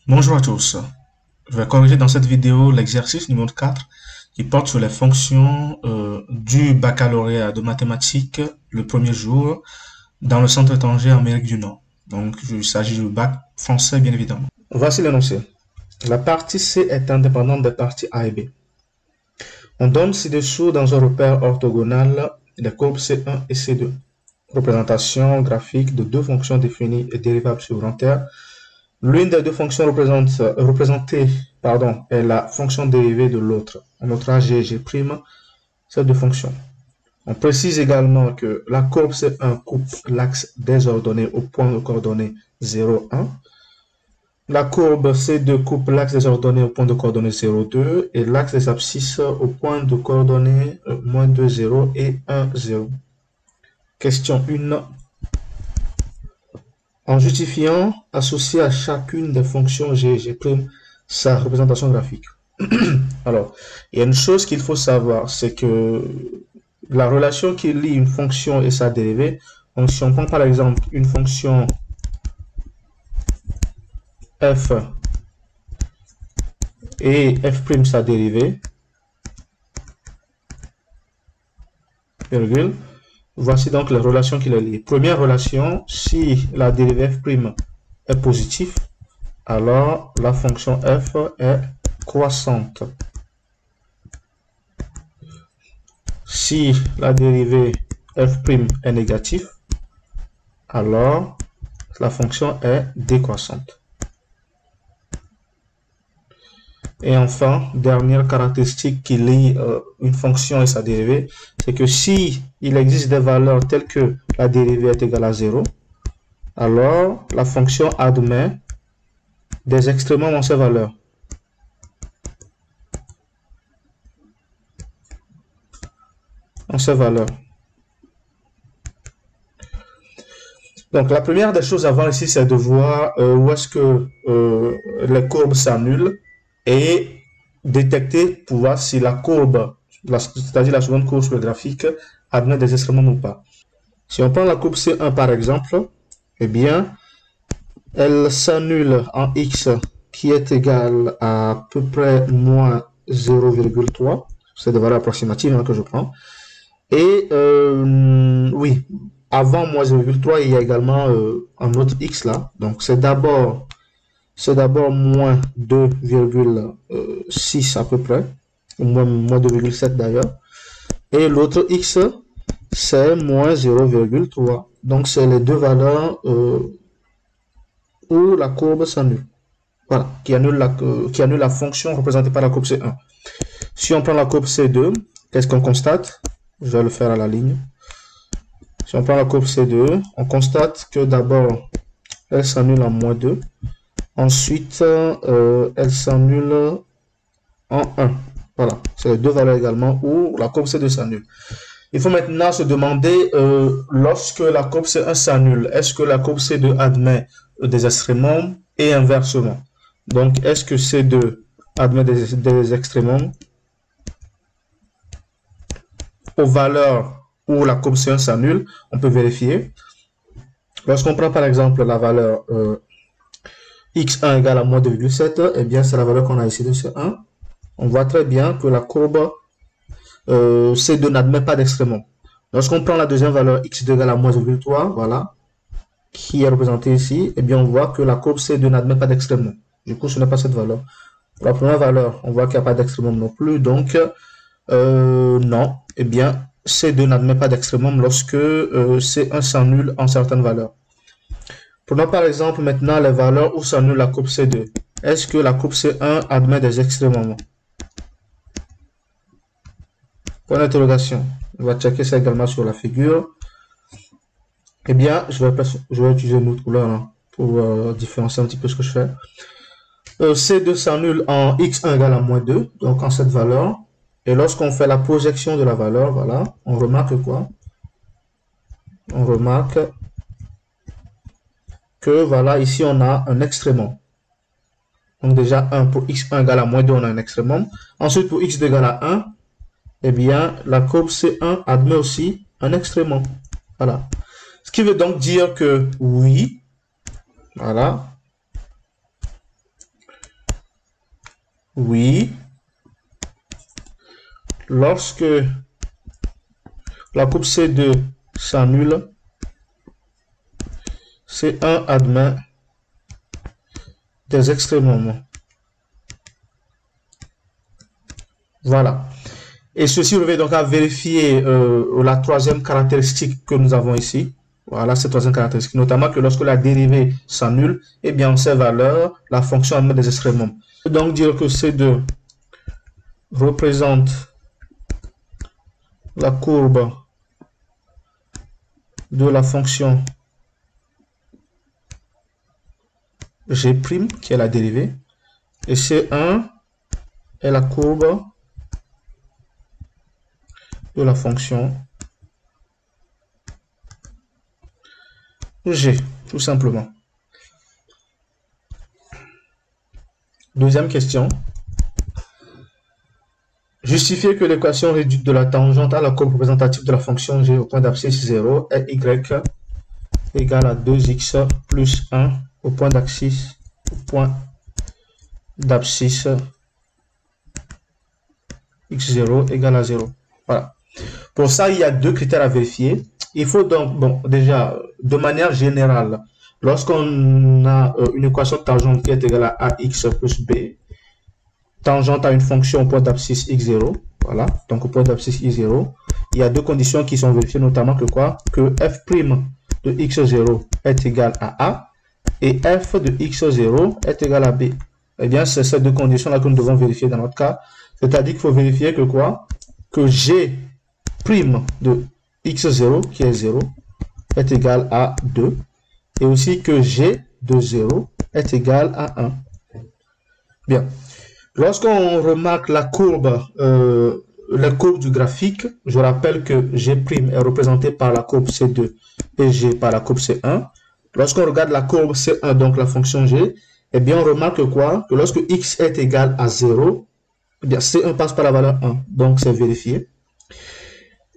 Bonjour à tous. Je vais corriger dans cette vidéo l'exercice numéro 4 qui porte sur les fonctions du baccalauréat de mathématiques le premier jour dans le centre étranger Amérique du Nord. Donc, il s'agit du bac français, bien évidemment. Voici l'énoncé. La partie C est indépendante des parties A et B. On donne ci-dessous dans un repère orthogonal les courbes C1 et C2. Représentation graphique de deux fonctions définies et dérivables sur grand R. L'une des deux fonctions représentées est la fonction dérivée de l'autre. On notera G et G', ces deux fonctions. On précise également que la courbe C1 coupe l'axe des ordonnées au point de coordonnées 0, 1. La courbe C2 coupe l'axe des ordonnées au point de coordonnées 0, 2 et l'axe des abscisses au point de coordonnées moins 2, 0 et 1, 0. Question 1. En justifiant, associer à chacune des fonctions G et G' sa représentation graphique. Alors, il y a une chose qu'il faut savoir, c'est que la relation qui lie une fonction et sa dérivée, donc si on prend par exemple une fonction f et f' sa dérivée, virgule, voici donc les relations qui les lient. Première relation, si la dérivée f' est positive, alors la fonction f est croissante. Si la dérivée f' est négative, alors la fonction est décroissante. Et enfin, dernière caractéristique qui lie une fonction et sa dérivée, c'est que si il existe des valeurs telles que la dérivée est égale à 0, alors la fonction admet des extrémums dans ces valeurs. Donc la première des choses à voir ici, c'est de voir où est-ce que les courbes s'annulent et détecter pour voir si la courbe, c'est-à-dire la seconde courbe sur le graphique, admet des extrémums ou pas. Si on prend la courbe C1 par exemple, eh bien, elle s'annule en x qui est égal à peu près moins 0,3. C'est des valeurs approximatives que je prends. Et oui, avant moins 0,3, il y a également un autre x là. Donc c'est d'abord moins 2,6 à peu près, ou moins 2,7 d'ailleurs. Et l'autre x, c'est moins 0,3. Donc c'est les deux valeurs où la courbe s'annule. Voilà, qui annule la fonction représentée par la courbe C1. Si on prend la courbe C2, qu'est-ce qu'on constate? Je vais le faire à la ligne. Si on prend la courbe C2, on constate que d'abord, elle s'annule en moins 2. Ensuite, elle s'annule en 1. Voilà, c'est les deux valeurs également où la courbe C2 s'annule. Il faut maintenant se demander, lorsque la courbe C1 s'annule, est-ce que la courbe C2 admet des extrémums et inversement? Donc, est-ce que C2 admet des extrémums aux valeurs où la courbe C1 s'annule? On peut vérifier. Lorsqu'on prend par exemple la valeur x1 égale à moins 2,7, eh bien c'est la valeur qu'on a ici de C1. On voit très bien que la courbe C2 n'admet pas d'extrémum. Lorsqu'on prend la deuxième valeur x2 égale à moins 0,3, voilà, qui est représentée ici, eh bien on voit que la courbe C2 n'admet pas d'extrémum. Du coup, ce n'est pas cette valeur. Pour la première valeur, on voit qu'il n'y a pas d'extrémum non plus, donc non, eh bien C2 n'admet pas d'extrémum lorsque C1 s'annule en certaines valeurs. Prenons par exemple maintenant les valeurs où s'annule la courbe C2. Est-ce que la courbe C1 admet des extrémums? Point d'interrogation. On va checker ça également sur la figure. Eh bien, je vais utiliser une autre couleur hein, pour différencier un petit peu ce que je fais. C2 s'annule en x1 égale à moins 2, donc en cette valeur. Et lorsqu'on fait la projection de la valeur, voilà, on remarque quoi? On remarque que voilà, ici on a un extrémum. Donc déjà 1 pour x1 égale à moins 2, on a un extrémum. Ensuite pour x2 égale à 1, eh bien la courbe C1 admet aussi un extrémum. Voilà. Ce qui veut donc dire que oui, voilà, Oui. Lorsque la courbe C2 s'annule, C1 admet des extrêmes. Voilà. Et ceci revient donc à vérifier la troisième caractéristique que nous avons ici. Voilà, cette troisième caractéristique, notamment que lorsque la dérivée s'annule, eh bien, en ces valeurs, la fonction admet des extrémums. Donc, dire que C2 représente la courbe de la fonction G', qui est la dérivée, et C1 est la courbe de la fonction G, tout simplement. Deuxième question. Justifier que l'équation réduite de la tangente à la courbe représentative de la fonction G au point d'abscisse 0 est y égale à 2x plus 1 au point d'abscisse x0 égale à 0. Voilà. Pour ça, il y a deux critères à vérifier. Il faut donc, bon, déjà, de manière générale, lorsqu'on a une équation de tangente qui est égale à ax plus b, tangente à une fonction au point d'abscisse x0, voilà, donc au point d'abscisse x0, il y a deux conditions qui sont vérifiées, notamment que quoi? Que f' de x0 est égal à a et f de x0 est égal à b. Eh bien, c'est ces deux conditions-là que nous devons vérifier dans notre cas. C'est-à-dire qu'il faut vérifier que quoi? Que g' de x0, qui est 0, est égal à 2. Et aussi que g de 0 est égal à 1. Bien. Lorsqu'on remarque la courbe, les courbes du graphique, je rappelle que G' est représenté par la courbe C2 et G par la courbe C1. Lorsqu'on regarde la courbe C1, donc la fonction G, eh bien on remarque quoi? Que lorsque x est égal à 0, eh bien C1 passe par la valeur 1, donc c'est vérifié.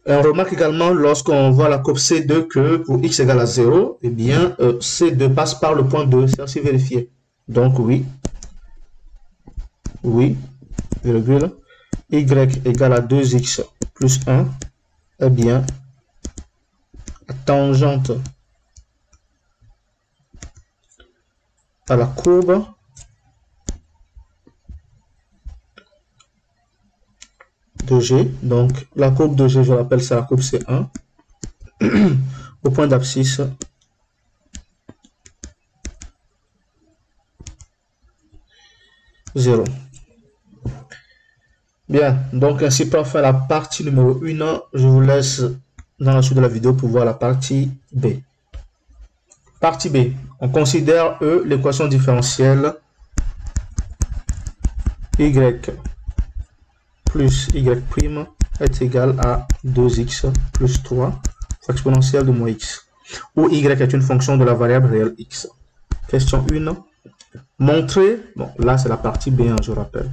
Et on remarque également lorsqu'on voit la courbe C2 que pour x égale à 0, eh bien C2 passe par le point 2, c'est aussi vérifié. Donc oui. Oui, virgule, y égale à 2x plus 1, eh bien, la tangente à la courbe de G, donc la courbe de G, je rappelle, c'est la courbe C1, au point d'abscisse 0. Bien, donc ainsi pour faire la partie numéro 1, je vous laisse dans la suite de la vidéo pour voir la partie B. Partie B, on considère l'équation différentielle y plus y' est égal à 2x plus 3 fois exponentielle de moins x, où y est une fonction de la variable réelle x. Question 1. Montrer, bon là c'est la partie B, je rappelle.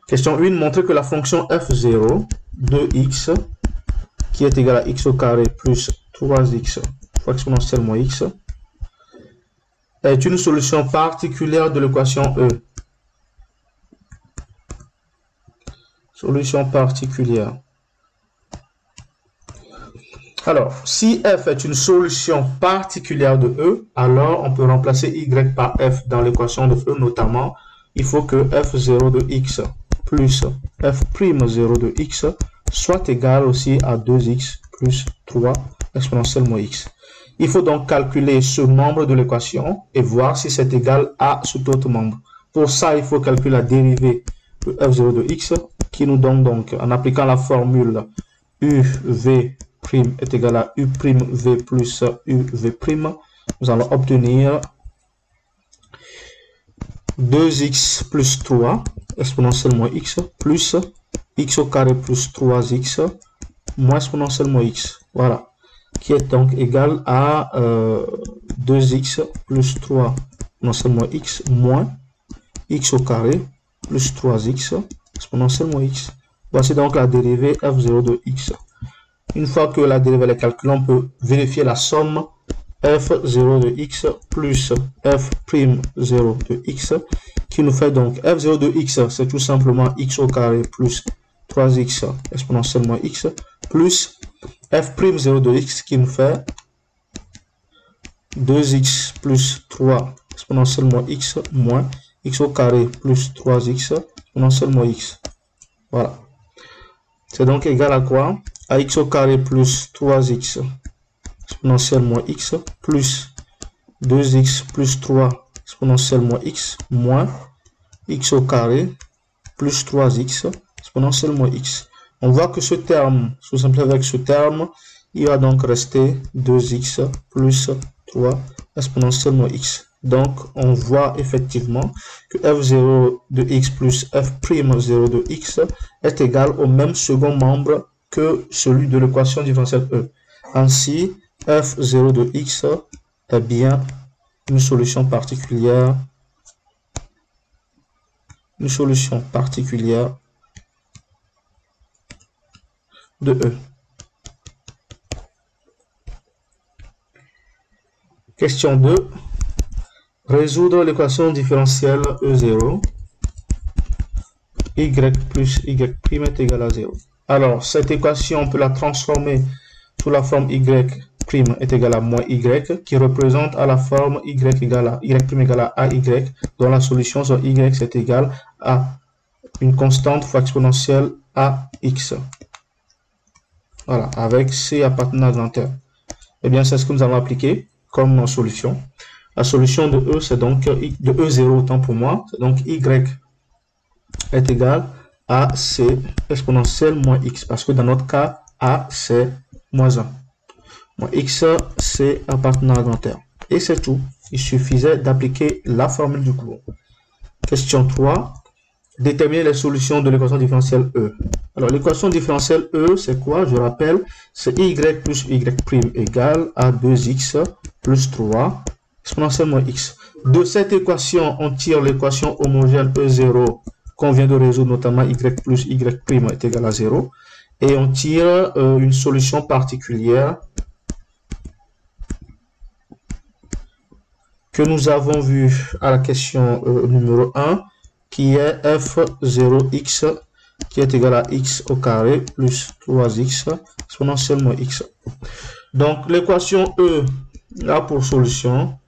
Question 1, montrer que la fonction f0 de x, qui est égale à x au carré plus 3x fois exponentielle moins x, est une solution particulière de l'équation E. Solution particulière. Alors, si f est une solution particulière de E, alors on peut remplacer y par f dans l'équation de E, notamment, il faut que f0 de x plus f'0 de x soit égal aussi à 2x plus 3 exponentielle moins x. Il faut donc calculer ce membre de l'équation et voir si c'est égal à ce autre membre. Pour ça, il faut calculer la dérivée de f0 de x qui nous donne donc, en appliquant la formule uv' est égal à u'v plus uv', nous allons obtenir 2x plus 3 exponentielle moins x plus x au carré plus 3x moins exponentielle moins x. Voilà. Qui est donc égal à 2x plus 3 exponentielle moins x moins x au carré plus 3x exponentielle moins x. Voici donc la dérivée f0 de x. Une fois que la dérivée est calculée, on peut vérifier la somme f0 de x plus f'0 de x, qui nous fait donc f0 de x, c'est tout simplement x au carré plus 3x exponentielle moins x, plus f'0 de x, qui nous fait 2x plus 3 exponentielle moins x au carré plus 3x exponentielle moins x. Voilà. C'est donc égal à quoi? À x au carré plus 3x exponentielle moins x plus 2x plus 3 exponentielle moins x au carré plus 3x exponentielle moins x. On voit que ce terme, sous simple avec ce terme, il va donc rester 2x plus 3 exponentielle moins x. Donc, on voit effectivement que f0 de x plus f'0 de x est égal au même second membre que celui de l'équation différentielle E. Ainsi, f0 de x est bien une solution particulière de E. Question 2. Résoudre l'équation différentielle E0. Y plus Y' est égal à 0. Alors, cette équation, on peut la transformer sous la forme Y' est égal à moins Y, qui représente à la forme Y' égale à AY, dont la solution sur Y c'est égal à une constante fois exponentielle AX. Voilà, avec C appartenant à grand R. Eh bien, c'est ce que nous allons appliquer comme solution. La solution de E, c'est donc de E0, autant pour moi, c'est donc Y est égal à C exponentielle moins X, parce que dans notre cas, A, c'est moins 1. Moins X, c'est appartenant à grand R. Et c'est tout. Il suffisait d'appliquer la formule du cours. Question 3. Déterminer les solutions de l'équation différentielle E. Alors, l'équation différentielle E, c'est quoi? Je rappelle, c'est Y plus Y' égale à 2X plus 3 exponentielle moins X. De cette équation, on tire l'équation homogène E0 qu'on vient de résoudre, notamment Y plus Y' est égal à 0. Et on tire une solution particulière que nous avons vue à la question numéro 1, qui est f0x qui est égal à x au carré plus 3x exponentielle moins x. Donc l'équation E a pour solution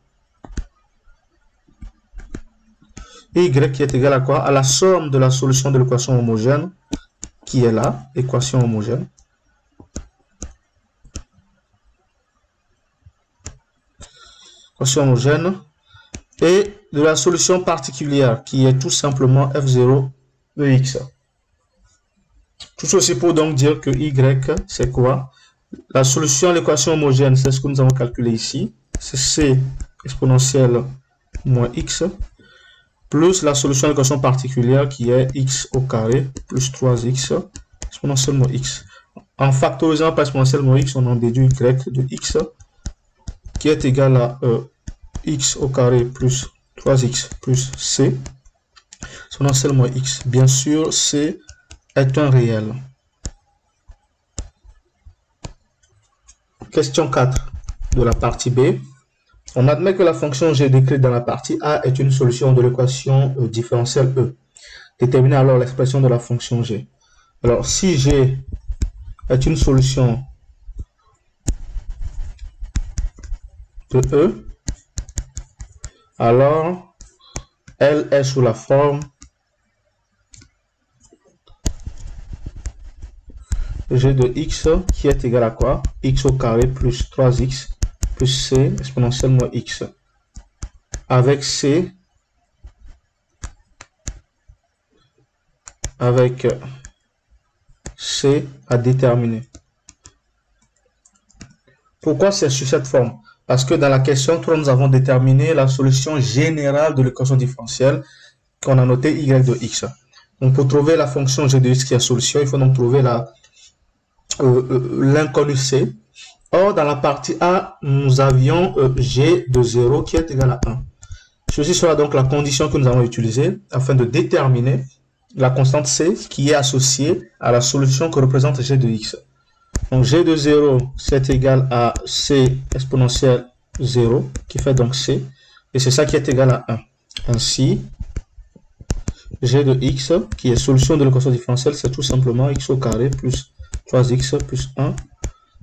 y qui est égal à quoi? À la somme de la solution de l'équation homogène qui est là, équation homogène. Équation homogène et de la solution particulière qui est tout simplement f0 de x. Tout ceci pour donc dire que y c'est quoi? La solution à l'équation homogène, c'est ce que nous avons calculé ici, c'est c exponentielle moins x plus la solution à l'équation particulière qui est x au carré plus 3x exponentielle moins x. En factorisant par exponentielle moins x, on en déduit y de x qui est égal à x au carré plus 3x plus c exponentielle moins x. Bien sûr, c est un réel. Question 4 de la partie B. On admet que la fonction g décrite dans la partie A est une solution de l'équation différentielle E. Déterminez alors l'expression de la fonction g. Alors, si g est une solution de E, alors elle est sous la forme g de x qui est égal à quoi? X au carré plus 3x plus c exponentielle moins x. Avec c, à déterminer. Pourquoi c'est sur cette forme? Parce que dans la question 3, nous avons déterminé la solution générale de l'équation différentielle qu'on a noté y de x. Donc pour trouver la fonction g de x qui est solution, il faut donc trouver l'inconnu c. Or, dans la partie A, nous avions g de 0 qui est égal à 1. Ceci sera donc la condition que nous allons utiliser afin de déterminer la constante c qui est associée à la solution que représente g de x. Donc g de 0, c'est égal à c exponentielle 0, qui fait donc C, et c'est ça qui est égal à 1. Ainsi, g de x, qui est solution de l'équation différentielle, c'est tout simplement x au carré plus 3x plus 1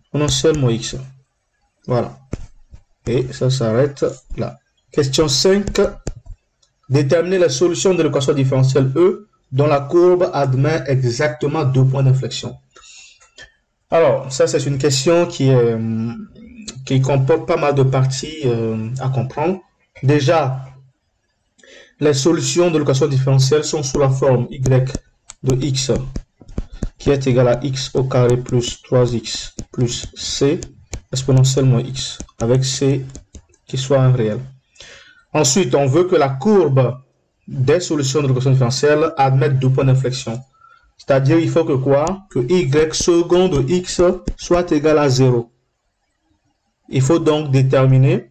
exponentielle moins x. Voilà. Et ça s'arrête là. Question 5. Déterminer la solution de l'équation différentielle E dont la courbe admet exactement 2 points d'inflexion. Alors, ça c'est une question qui comporte pas mal de parties à comprendre. Déjà, les solutions de l'équation différentielle sont sous la forme y de x qui est égal à x au carré plus 3x plus c exponentielle moins x, avec c qui soit un réel. Ensuite, on veut que la courbe des solutions de l'équation différentielle admette 2 points d'inflexion. C'est-à-dire, il faut que quoi? Que y second de x soit égal à 0. Il faut donc déterminer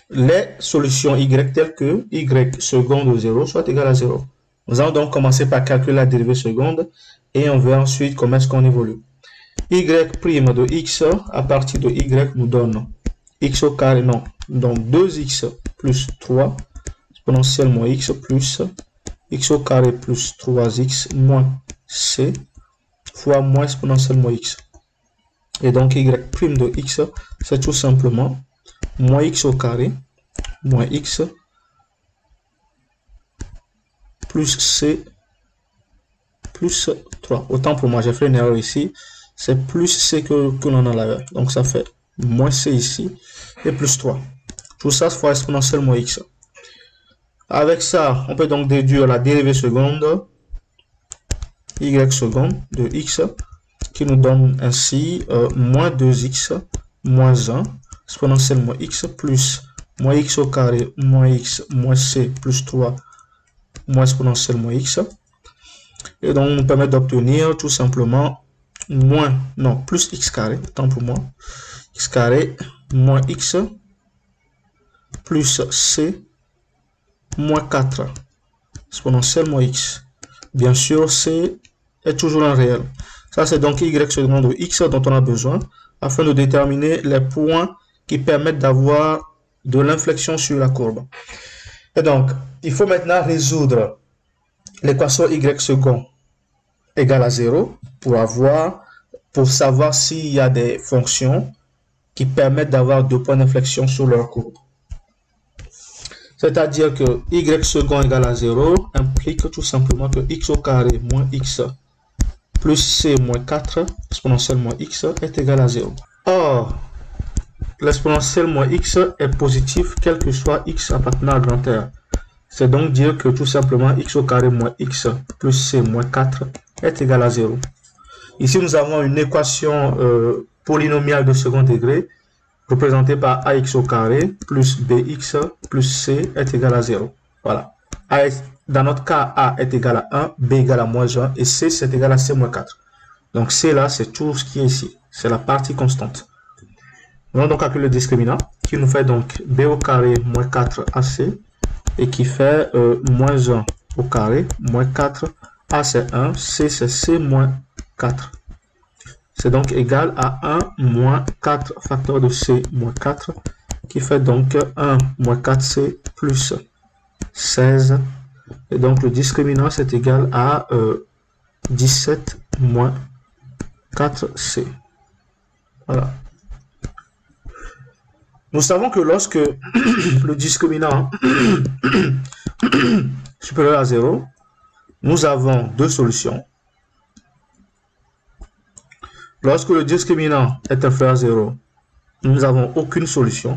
les solutions y telles que y second de 0 soit égal à 0. Nous allons donc commencer par calculer la dérivée seconde et on verra ensuite comment est-ce qu'on évolue. Y' de x à partir de y nous donne x au carré, non, donc 2x plus 3 exponentielle moins x plus x au carré plus 3x moins c fois moins exponentielle moins x. Et donc y' de x, c'est tout simplement moins x au carré moins x plus c plus 3. Autant pour moi, j'ai fait une erreur ici. C'est plus c que l'on a là. Donc ça fait moins c ici et plus 3. Tout ça fois exponentielle moins x. Avec ça, on peut donc déduire la dérivée seconde y seconde de x qui nous donne ainsi moins 2x moins 1 exponentielle moins x plus moins x au carré moins x moins c plus 3 moins exponentielle moins x. Et donc, nous permet d'obtenir tout simplement plus x carré, tant pour moi, x carré moins x plus c moins 4 exponentielle moins x. Bien sûr, c est toujours un réel. Ça, c'est donc y seconde de x dont on a besoin afin de déterminer les points qui permettent d'avoir de l'inflexion sur la courbe. Et donc, il faut maintenant résoudre l'équation y second égale à 0 pour savoir s'il y a des fonctions qui permettent d'avoir 2 points d'inflexion sur leur courbe. C'est-à-dire que y second égale à 0 implique tout simplement que x au carré moins x plus c moins 4 exponentielle moins x est égal à 0. Or, l'exponentielle moins x est positif quel que soit x appartenant à grand R. C'est donc dire que tout simplement x au carré moins x plus c moins 4 est égal à 0. Ici, nous avons une équation polynomiale de second degré représentée par ax au carré plus bx plus c est égal à 0. Voilà. Dans notre cas, a est égal à 1, b égale à moins 1 et c c'est égal à c moins 4. Donc c là, c'est tout ce qui est ici. C'est la partie constante. Nous allons donc calculer le discriminant qui nous fait donc b au carré moins 4 ac et qui fait moins 1 au carré moins 4 a c'est 1, c c'est c moins 4. C'est donc égal à 1 moins 4 facteur de c moins 4 qui fait donc 1 moins 4c plus 16. Et donc le discriminant c'est égal à 17 moins 4c. Voilà. Nous savons que lorsque le discriminant supérieur à 0, nous avons deux solutions. Lorsque le discriminant est inférieur à 0, nous n'avons aucune solution.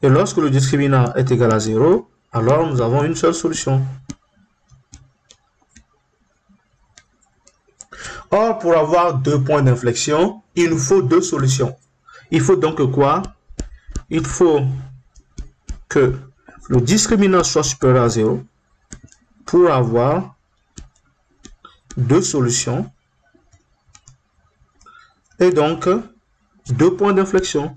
Et lorsque le discriminant est égal à 0, alors nous avons une seule solution. Or, pour avoir deux points d'inflexion, il nous faut deux solutions. Il faut donc quoi? Il faut que le discriminant soit supérieur à 0 pour avoir deux solutions et donc deux points d'inflexion.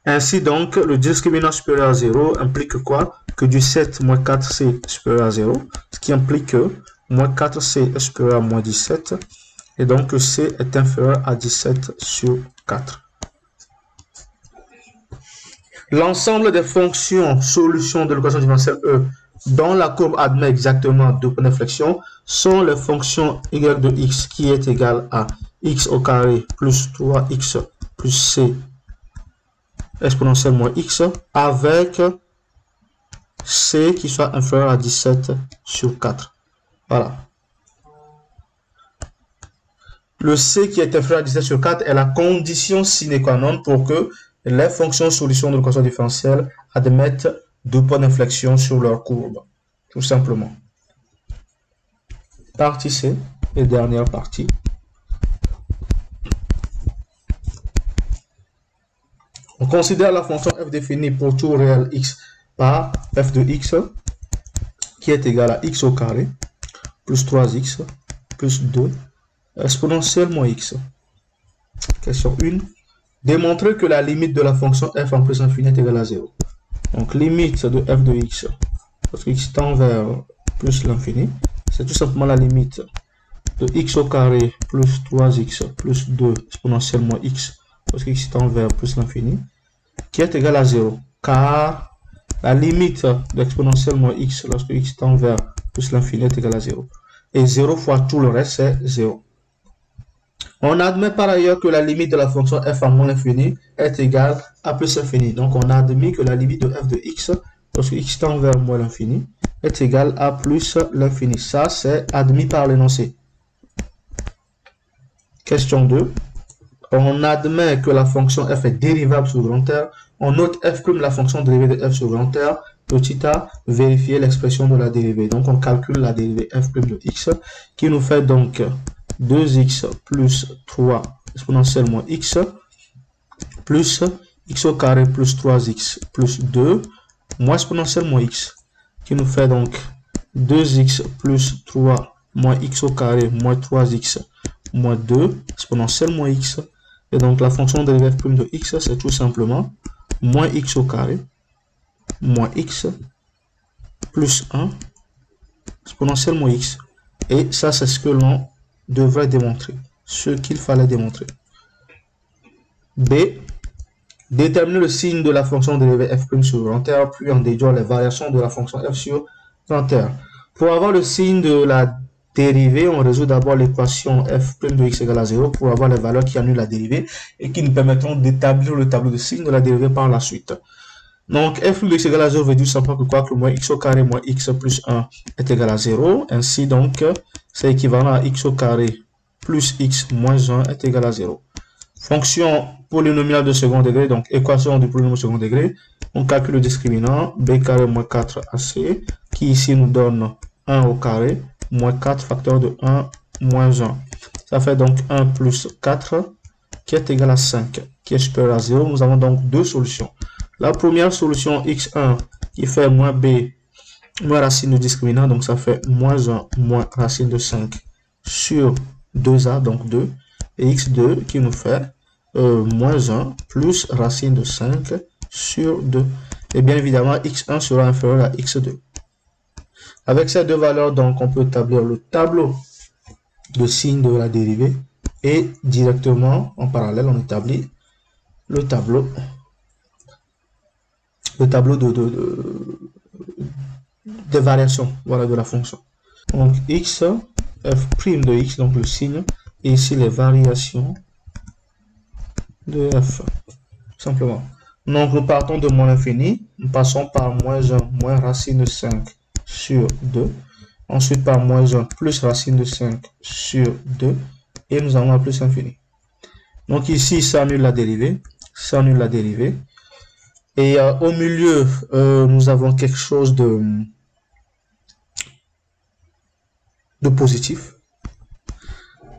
Ainsi donc, le discriminant supérieur à 0 implique quoi? Que du 7 moins 4c est supérieur à 0, ce qui implique que moins 4c est supérieur à moins 17, et donc que c est inférieur à 17 sur 4. L'ensemble des fonctions solutions de l'équation différentielle E dont la courbe admet exactement deux points d'inflexion sont les fonctions y de x qui est égale à x au carré plus 3x plus c exponentielle moins x avec c qui soit inférieur à 17 sur 4. Voilà. Le c qui est inférieur à 17 sur 4 est la condition sine qua non pour que les fonctions solutions de l'équation différentielle admettent deux points d'inflexion sur leur courbe. Tout simplement. Partie C et dernière partie. On considère la fonction f définie pour tout réel x par f de x qui est égal à x au carré plus 3x plus 2 exponentielle moins x. Question 1. Démontrer que la limite de la fonction f en plus infini est égale à 0. Donc limite de f de x, parce que x tend vers plus l'infini, c'est tout simplement la limite de x au carré plus 3x plus 2 exponentielle moins x, parce que x tend vers plus l'infini, qui est égal à 0. Car la limite de exponentielle moins x lorsque x tend vers plus l'infini est égal à 0. Et 0 fois tout le reste, c'est 0. On admet par ailleurs que la limite de la fonction f en moins l'infini est égale à plus l'infini. Donc on a admis que la limite de f de x, lorsque x tend vers moins l'infini, est égale à plus l'infini. Ça, c'est admis par l'énoncé. Question 2. On admet que la fonction f est dérivable sur grand R. On note f comme la fonction dérivée de f sur grand R. Petit a, vérifier l'expression de la dérivée. Donc on calcule la dérivée f' de x qui nous fait donc 2x plus 3 exponentielle moins x plus x au carré plus 3x plus 2 moins exponentielle moins x qui nous fait donc 2x plus 3 moins x au carré moins 3x moins 2 exponentielle moins x. Et donc la fonction dérivée f' de x, c'est tout simplement moins x au carré moins x plus 1 exponentielle moins x. Et ça, c'est ce que l'on devrait démontrer, ce qu'il fallait démontrer. B. Déterminer le signe de la fonction dérivée f' sur grand R, puis en déduire les variations de la fonction f sur grand R. Pour avoir le signe de la dérivée, on résout d'abord l'équation f' de x égale à 0 pour avoir les valeurs qui annulent la dérivée et qui nous permettront d'établir le tableau de signes de la dérivée par la suite. Donc f' de x égale à 0 veut dire simplement que quoi que moins x au carré moins x plus 1 est égal à 0. Ainsi donc, c'est équivalent à x au carré plus x moins 1 est égal à 0. Fonction polynomiale de second degré, donc équation du polynôme de second degré. On calcule le discriminant b carré moins 4ac qui ici nous donne 1 au carré moins 4 facteur de 1 moins 1. Ça fait donc 1 plus 4 qui est égal à 5 qui est supérieur à 0. Nous avons donc deux solutions. La première solution x1 qui fait moins b moins racine de discriminant, donc ça fait moins 1 moins racine de 5 sur 2a, donc 2, et x2 qui nous fait moins 1 plus racine de 5 sur 2. Et bien évidemment, x1 sera inférieur à x2. Avec ces deux valeurs, donc, on peut établir le tableau de signe de la dérivée et directement, en parallèle, on établit le tableau des variations, voilà, de la fonction. Donc x, f' de x, donc le signe, et ici les variations de f, simplement. Donc nous partons de moins l'infini, nous passons par moins 1 moins racine de 5 sur 2, ensuite par moins 1 plus racine de 5 sur 2, et nous avons à plus l'infini. Donc ici, ça annule la dérivée, ça annule la dérivée. Et au milieu, nous avons quelque chose de positif.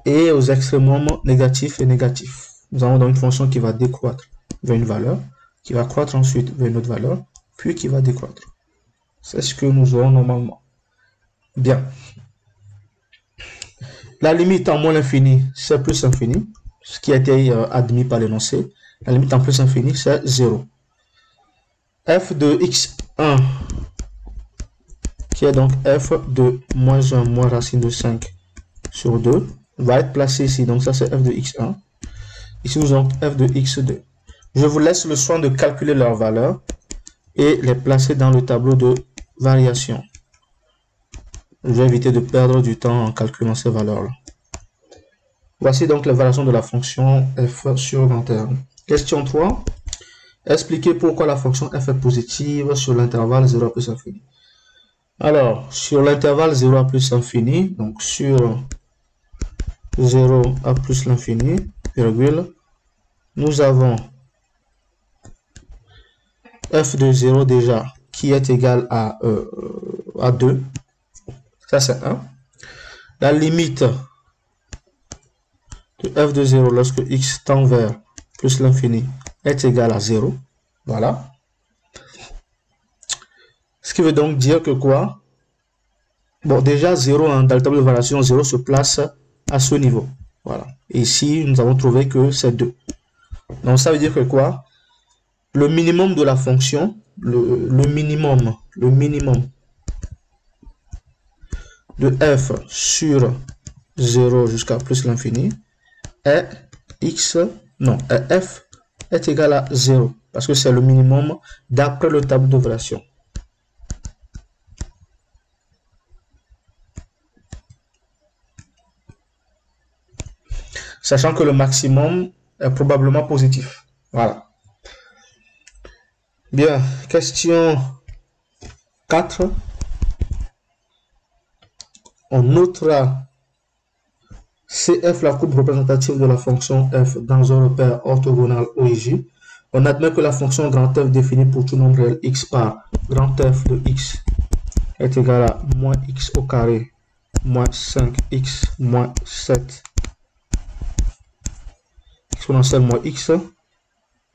Et aux extrémums négatif et négatif. Nous avons donc une fonction qui va décroître vers une valeur, qui va croître ensuite vers une autre valeur, puis qui va décroître. C'est ce que nous aurons normalement. Bien. La limite en moins l'infini, c'est plus infini, ce qui a été admis par l'énoncé. La limite en plus infini, c'est 0. f de x1, qui est donc f de moins 1 moins racine de 5 sur 2, va être placé ici. Donc ça, c'est f de x1. Ici, nous avons f de x2. Je vous laisse le soin de calculer leurs valeurs et les placer dans le tableau de variation. Je vais éviter de perdre du temps en calculant ces valeurs-là. Voici donc les variations de la fonction f sur grand R. Question 3. Expliquez pourquoi la fonction f est positive sur l'intervalle 0 à plus infini. Alors, sur l'intervalle 0 à plus infini, donc sur 0 à plus l'infini, virgule, nous avons f de 0 déjà qui est égal à 2. Ça, c'est 1. La limite de f de 0 lorsque x tend vers plus l'infini est égal à 0. Voilà. Ce qui veut donc dire que quoi? Bon, déjà 0, hein, dans le tableau de variation, 0 se place à ce niveau. Voilà. Et ici, nous avons trouvé que c'est 2. Donc, ça veut dire que quoi? Le minimum de la fonction, le minimum de f sur 0 jusqu'à plus l'infini est x, non, f est égal à 0. Parce que c'est le minimum d'après le tableau de variation. Sachant que le maximum est probablement positif. Voilà. Bien, question 4. On notera CF la courbe représentative de la fonction f dans un repère orthogonal OIJ. On admet que la fonction grand F définie pour tout nombre réel x par grand F de x est égal à moins x au carré moins 5x moins 7 exponentielle moins x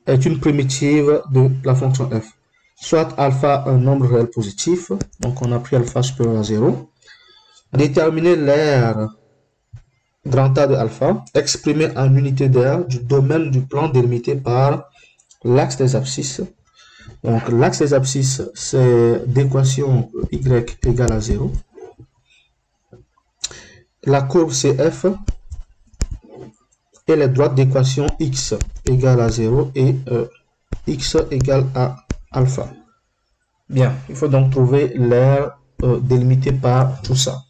est une primitive de la fonction f. Soit alpha un nombre réel positif, donc on a pris alpha supérieur à 0. Déterminer l'aire grand A de alpha, exprimé en unité d'aire du domaine du plan délimité par l'axe des abscisses. Donc l'axe des abscisses, c'est d'équation y égale à 0. La courbe CF et les droites d'équation x égale à 0 et x égale à alpha. Bien, il faut donc trouver l'aire délimitée par tout ça.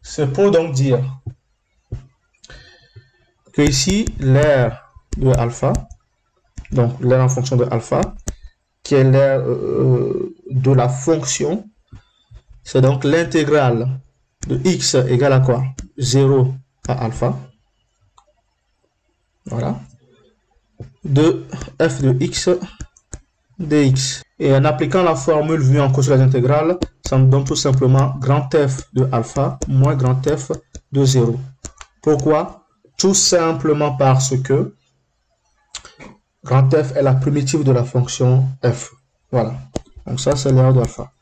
C'est pour donc dire que ici, l'aire de alpha, donc l'aire en fonction de alpha, qui est l'aire de la fonction, c'est donc l'intégrale de x égale à quoi? 0 à alpha. Voilà. De f de x dx. Et en appliquant la formule vue en cause de l'intégrale, ça nous donne tout simplement grand f de alpha moins grand f de 0. Pourquoi? Tout simplement parce que grand f est la primitive de la fonction f. Voilà. Donc ça, c'est l'aire de alpha.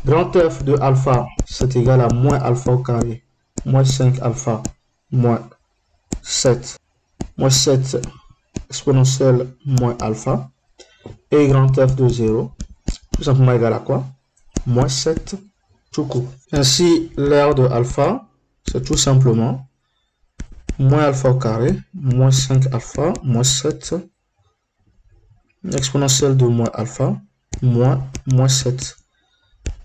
Grand f de alpha, c'est égal à moins alpha au carré, moins 5 alpha, moins 7 exponentielle moins alpha. Et grand f de 0, tout simplement égal à quoi? Moins 7 tout court. Ainsi, l'aire de alpha, c'est tout simplement moins alpha au carré, moins 5 alpha, moins 7, exponentielle de moins alpha, moins 7.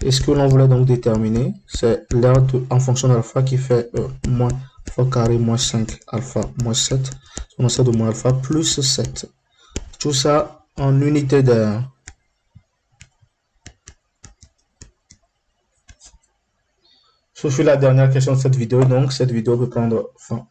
Et ce que l'on voulait donc déterminer, c'est l'aire en fonction d'alpha qui fait moins alpha au carré, moins 5 alpha, moins 7, exponentielle de moins alpha, plus 7. Tout ça en unité d'aire. Ce fut la dernière question de cette vidéo, donc cette vidéo peut prendre fin.